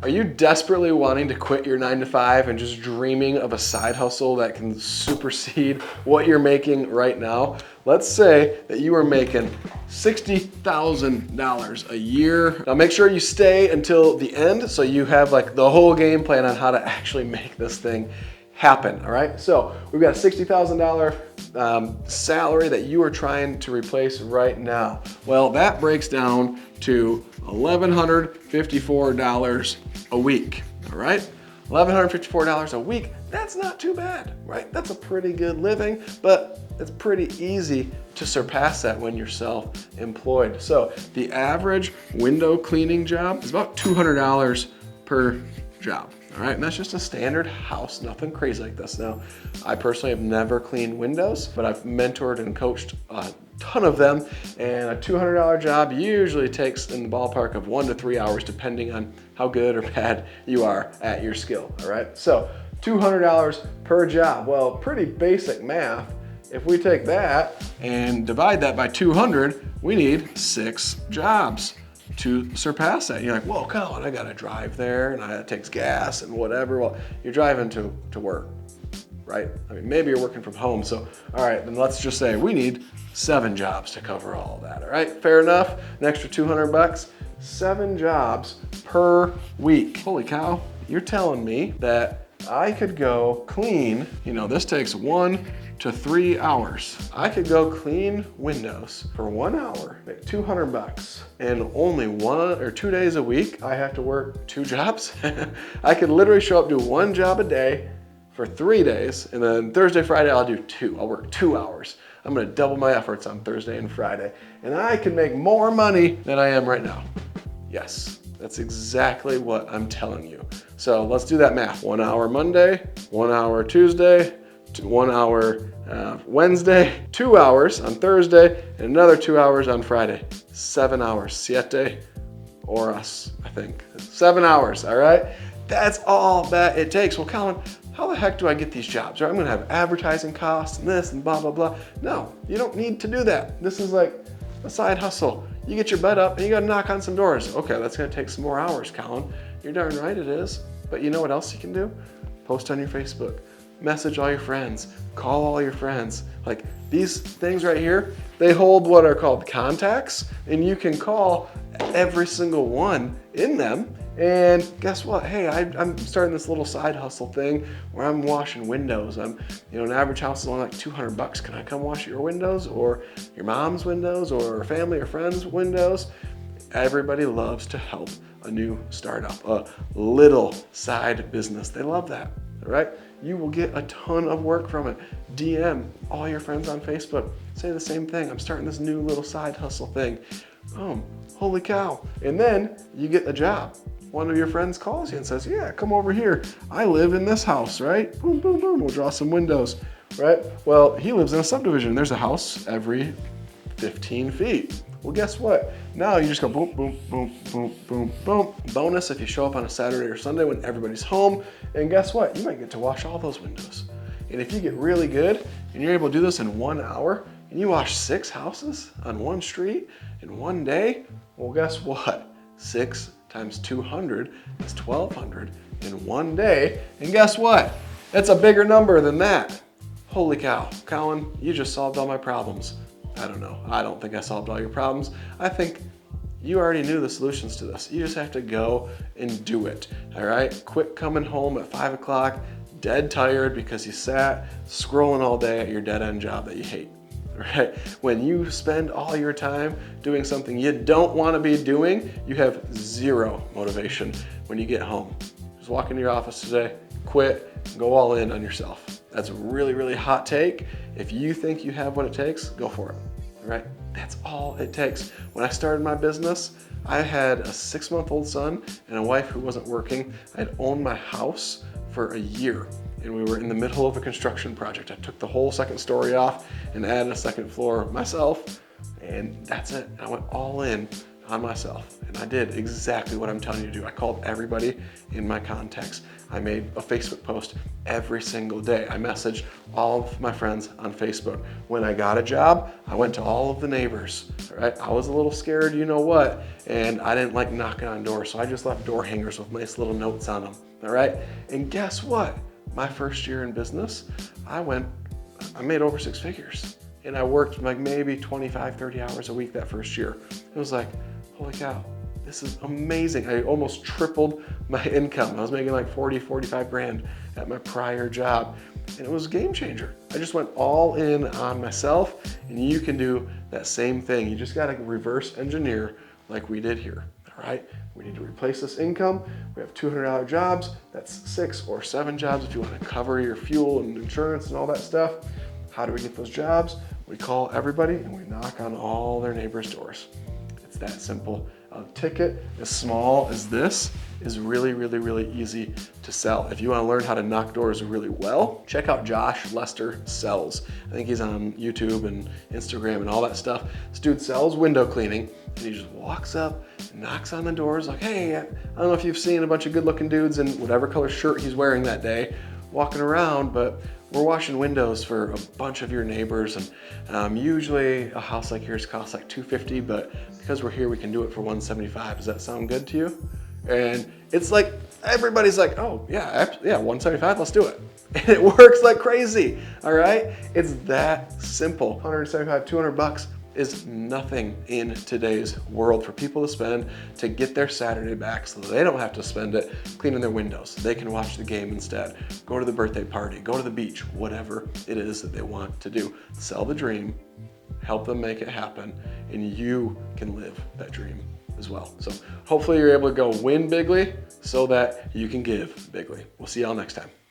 Are you desperately wanting to quit your 9 to 5 and just dreaming of a side hustle that can supersede what you're making right now? Let's say that you are making $60,000 a year. Now make sure you stay until the end so you have like the whole game plan on how to actually make this thing happen, all right? So we've got a $60,000 salary that you are trying to replace right now. Well, that breaks down to $1,154 a week, all right? $1,154 a week, that's not too bad, right? That's a pretty good living, but it's pretty easy to surpass that when you're self-employed. So the average window cleaning job is about $200 per job. All right, and that's just a standard house, nothing crazy like this. Now, I personally have never cleaned windows, but I've mentored and coached a ton of them, and a $200 job usually takes in the ballpark of 1 to 3 hours, depending on how good or bad you are at your skill, all right? So $200 per job, well, pretty basic math. If we take that and divide that by 200, we need 6 jobs to surpass that. You're like, whoa, Colin, I gotta drive there and it takes gas and whatever. Well, you're driving to work, right? I mean, maybe you're working from home. So, all right, then let's just say we need 7 jobs to cover all of that, all right? Fair enough, an extra 200 bucks, 7 jobs per week. Holy cow, you're telling me that I could go clean, this takes 1 to 3 hours. I could go clean windows for 1 hour, make 200 bucks, and only 1 or 2 days a week, I have to work 2 jobs. I could literally show up, do 1 job a day for 3 days, and then Thursday, Friday, I'll do 2. I'll work 2 hours. I'm gonna double my efforts on Thursday and Friday, and I can make more money than I am right now. Yes, that's exactly what I'm telling you. So let's do that math. 1 hour Monday, 1 hour Tuesday, 1 hour Wednesday, 2 hours on Thursday, and another 2 hours on Friday. 7 hours, siete horas, I think. 7 hours, all right? That's all that it takes. Well, Colin, how the heck do I get these jobs? Right? I'm gonna have advertising costs and this and blah, blah, blah. No, you don't need to do that. This is like a side hustle. You get your butt up and you gotta knock on some doors. Okay, that's gonna take some more hours, Colin. You're darn right it is. But you know what else you can do? Post on your Facebook. Message all your friends, call all your friends. Like these things right here, they hold what are called contacts, and you can call every single one in them. And guess what? Hey, I'm starting this little side hustle thing where I'm washing windows. An average house is only like 200 bucks. Can I come wash your windows or your mom's windows or family or friends' windows? Everybody loves to help a new startup, a little side business. They love that, all right? You will get a ton of work from it. DM all your friends on Facebook. Say the same thing. I'm starting this new little side hustle thing. Holy cow. And then you get a job. One of your friends calls you and says, yeah, come over here. I live in this house, right? Boom, boom, boom. We'll draw some windows, right? Well, he lives in a subdivision. There's a house every 15 feet. Well, guess what? Now you just go boom, boom, boom, boom, boom, boom. Bonus if you show up on a Saturday or Sunday when everybody's home. And guess what? You might get to wash all those windows. And if you get really good and you're able to do this in 1 hour and you wash 6 houses on one street in 1 day, well, guess what? 6 times 200 is 1,200 in 1 day. And guess what? It's a bigger number than that. Holy cow, Colin, you just solved all my problems. I don't know. I don't think I solved all your problems. I think you already knew the solutions to this. You just have to go and do it, all right? Quit coming home at 5 o'clock, dead tired because you sat scrolling all day at your dead-end job that you hate, all right? When you spend all your time doing something you don't want to be doing, you have 0 motivation when you get home. Just walk into your office today, quit, go all in on yourself. That's a really, really hot take. If you think you have what it takes, go for it, all right? That's all it takes. When I started my business, I had a 6-month-old son and a wife who wasn't working. I had owned my house for a year and we were in the middle of a construction project. I took the whole 2nd story off and added a 2nd floor myself, and that's it. I went all in on myself. And I did exactly what I'm telling you to do. I called everybody in my contacts. I made a Facebook post every single day. I messaged all of my friends on Facebook. When I got a job, I went to all of the neighbors, all right? I was a little scared, you know what? And I didn't like knocking on doors, so I just left door hangers with nice little notes on them, all right? And guess what? My first year in business, I made over 6 figures. And I worked like maybe 25, 30 hours a week that first year. It was like, holy cow, this is amazing. I almost tripled my income. I was making like 40, 45 grand at my prior job. And it was a game changer. I just went all in on myself, and you can do that same thing. You just gotta reverse engineer like we did here, all right? We need to replace this income. We have $200 jobs. That's 6 or 7 jobs if you wanna cover your fuel and insurance and all that stuff. How do we get those jobs? We call everybody and we knock on all their neighbors' doors. It's that simple. A ticket as small as this is really, really, really easy to sell. If you want to learn how to knock doors really well, check out Josh Lester Sells. I think he's on YouTube and Instagram and all that stuff. This dude sells window cleaning, and he just walks up and knocks on the doors like, hey, I don't know if you've seen a bunch of good looking dudes in whatever color shirt he's wearing that day walking around, but we're washing windows for a bunch of your neighbors, and usually a house like yours costs like $250, but because we're here, we can do it for $175. Does that sound good to you? And it's like, everybody's like, oh yeah, $175, let's do it. And it works like crazy, all right? It's that simple. $175, $200 is nothing in today's world for people to spend to get their Saturday back so they don't have to spend it cleaning their windows. They can watch the game instead, go to the birthday party, go to the beach, whatever it is that they want to do. Sell the dream, help them make it happen, and you can live that dream as well. So hopefully you're able to go win bigly so that you can give bigly. We'll see y'all next time.